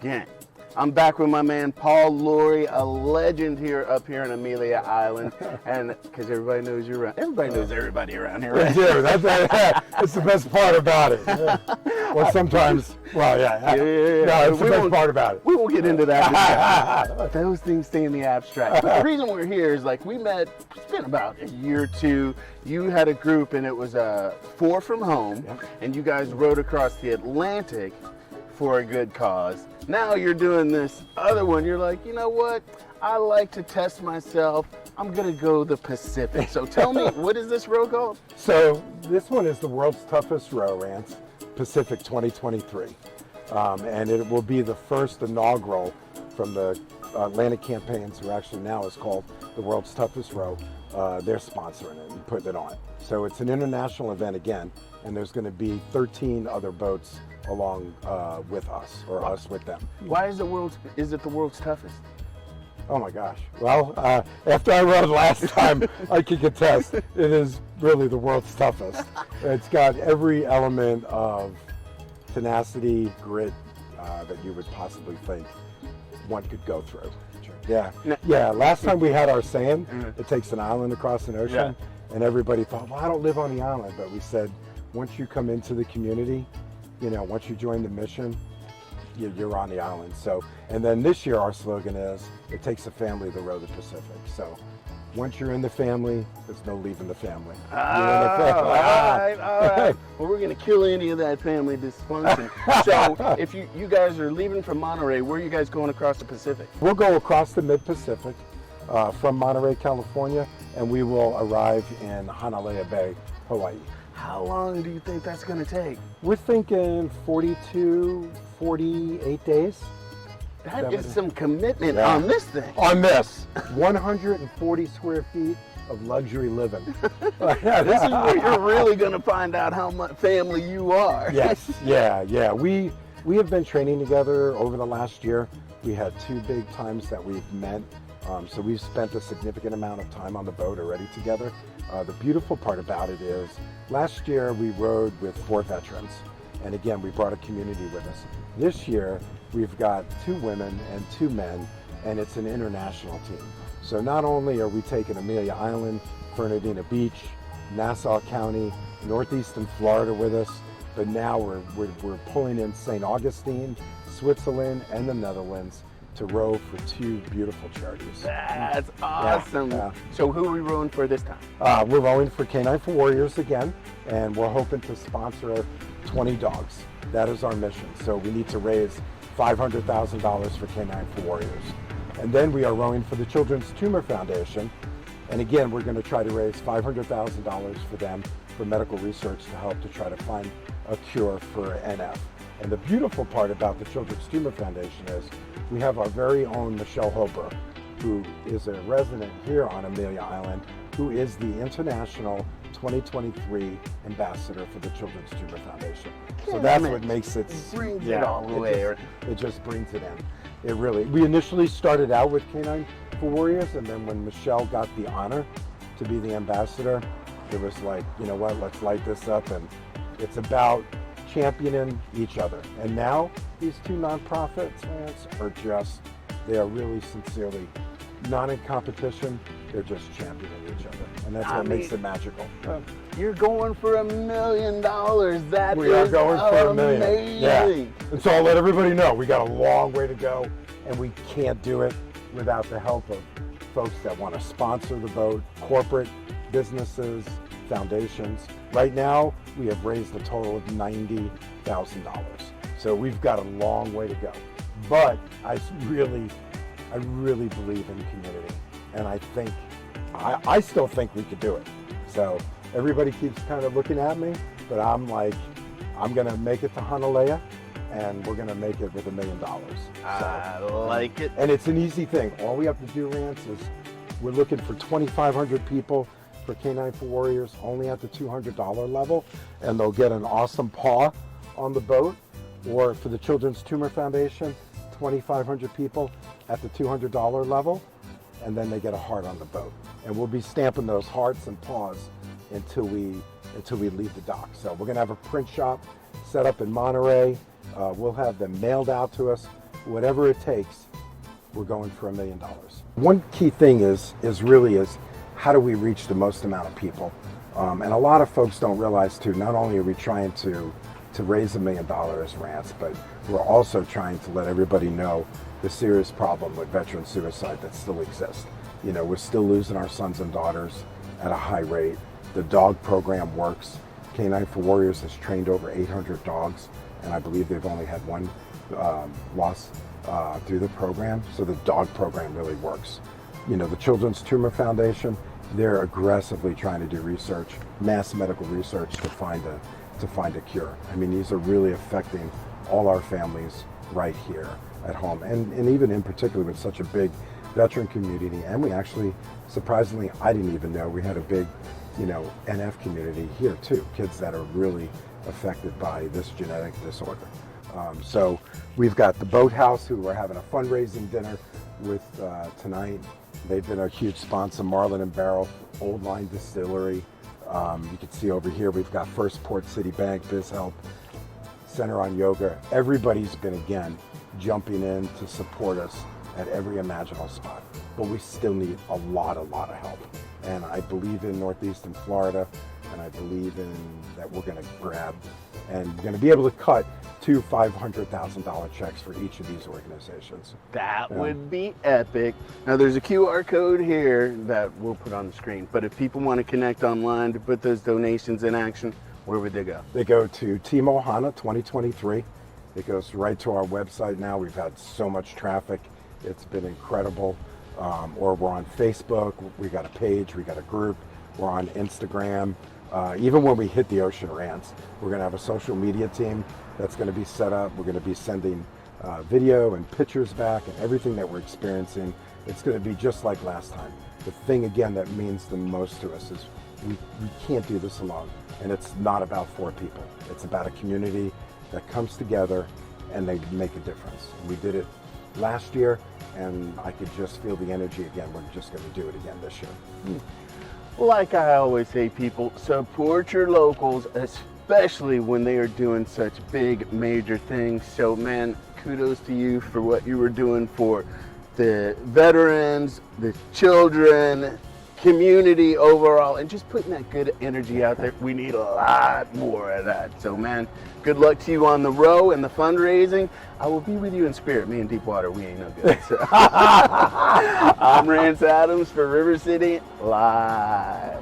again. I'm back with my man Paul Laurie, a legend up here in Amelia Island, and because everybody knows you're around. Everybody knows everybody around here, right? They do. That's the best part about it. Yeah. Well, sometimes, well, yeah. No, it's the best part about it. We won't get into that. Those things stay in the abstract. But the reason we're here is like we met. It's been about a year or two. You had a group, and it was 4 from home, and you guys rode across the Atlantic for a good cause. Now you're doing this other one. You're like, you know what? I like to test myself. I'm gonna go the Pacific. So tell me, what is this row called? So this one is the world's toughest row, Rance, Pacific 2023, and it will be the first inaugural from the Atlantic campaigns, who actually now is called the world's toughest row. They're sponsoring it and putting it on. So it's an international event again, and there's going to be 13 other boats along with us, or us with them. Why is it the world's toughest? Oh my gosh. Well, after I rode last time, I can contest, it is really the world's toughest. It's got every element of tenacity, grit that you would possibly think one could go through. Yeah. Last time we had our saying, it takes an island across an ocean, and everybody thought, well, I don't live on the island, but we said, once you come into the community, once you join the mission, you're on the island. So, and then this year our slogan is, it takes a family to row the Pacific. So once you're in the family, there's no leaving the family. All right. Well, we're going to kill any of that family dysfunction. So if you guys are leaving from Monterey, where are you guys going across the Pacific? We'll go across the mid-Pacific from Monterey, California, and we will arrive in Honolulu Bay, Hawaii. How long do you think that's going to take? We're thinking 42, 48 days. That is some commitment on this thing. On this, 140 square feet of luxury living. This is where you're really going to find out how much family you are. Yes, yeah. We have been training together over the last year. We had 2 big times that we've met. So we've spent a significant amount of time on the boat already together. The beautiful part about it is, last year we rode with 4 veterans, and again, we brought a community with us. This year, we've got 2 women and 2 men, and it's an international team. So not only are we taking Amelia Island, Fernandina Beach, Nassau County, northeastern Florida with us, but now we're pulling in St. Augustine, Switzerland, and the Netherlands to row for 2 beautiful charities. That's awesome. Yeah. So who are we rowing for this time? We're rowing for Canine for Warriors again, and we're hoping to sponsor 20 dogs. That is our mission. So we need to raise $500,000 for Canine for Warriors. And then we are rowing for the Children's Tumor Foundation. And again, we're going to try to raise $500,000 for them for medical research to help to try to find a cure for NF. And the beautiful part about the Children's Tumor Foundation is we have our very own Michelle Hober, who is a resident here on Amelia Island, who is the International 2023 Ambassador for the Children's Tumor Foundation. So that's what makes it, brings it all the way. It just brings it in. It really, we initially started out with Canine for Warriors, and then when Michelle got the honor to be the ambassador, it was like, you know what, let's light this up. And it's about championing each other. And now these 2 nonprofits, they are really sincerely not in competition, they're just championing each other. And that's what makes it magical. You're going for $1 million. That we are going for $1 million. Amazing. Yeah. And so I'll let everybody know we got a long way to go, and we can't do it without the help of folks that want to sponsor the boat, corporate businesses, foundations. Right now, we have raised a total of $90,000. So we've got a long way to go. But I really believe in community. And I still think we could do it. So everybody keeps kind of looking at me, but I'm like, I'm going to make it to Honolulu, and we're going to make it with $1 million. I like it. And it's an easy thing. All we have to do, Rance, is we're looking for 2,500 people for Canine for Warriors, only at the $200 level, and they'll get an awesome paw on the boat. Or for the Children's Tumor Foundation, 2,500 people at the $200 level, and then they get a heart on the boat. And we'll be stamping those hearts and paws until we leave the dock. So we're gonna have a print shop set up in Monterey. We'll have them mailed out to us whatever it takes, we're going for $1 million. One key thing is how do we reach the most amount of people? And a lot of folks don't realize too, not only are we trying to raise $1 million as Rants, but we're also trying to let everybody know the serious problem with veteran suicide that still exists. You know, we're still losing our sons and daughters at a high rate. The dog program works. Canine for Warriors has trained over 800 dogs, and I believe they've only had one loss through the program. So the dog program really works. You know, the Children's Tumor Foundation, they're aggressively trying to do research, mass medical research to find a cure. I mean, these are really affecting all our families right here at home, and even in particular with such a big veteran community. And we actually, surprisingly, I didn't even know we had a big, you know, NF community here too, kids that are really affected by this genetic disorder. So we've got the Boathouse, who we're having a fundraising dinner with tonight. They've been a huge sponsor, Marlin and Barrel, Old Line Distillery. You can see over here, we've got First Port City Bank, BizHelp, Center on Yoga. Everybody's been, again, jumping in to support us at every imaginable spot. But we still need a lot of help. And I believe in Northeastern Florida, and I believe in that we're gonna grab, and we're gonna be able to cut 2 $500,000 checks for each of these organizations. That would be epic. Now there's a QR code here that we'll put on the screen, but if people want to connect online to put those donations in action, where would they go? They go to Team Ohana 2023. It goes right to our website now. We've had so much traffic. It's been incredible. Or we're on Facebook. We got a page, we got a group. We're on Instagram. Even when we hit the Ocean Rants, we're gonna have a social media team that's gonna be set up. We're gonna be sending video and pictures back and everything that we're experiencing. It's gonna be just like last time. The thing, again, that means the most to us is we can't do this alone. And it's not about 4 people. It's about a community that comes together and they make a difference. We did it last year, and I could just feel the energy again. We're just gonna do it again this year. Like I always say, people, support your locals, especially when they are doing such big, major things. So, man, kudos to you for what you were doing for the veterans, the children, community overall, and just putting that good energy out there. We need a lot more of that. So, man, good luck to you on the row and the fundraising. I will be with you in spirit. Me and Deepwater, we ain't no good. So. I'm Rance Adams for River City Live.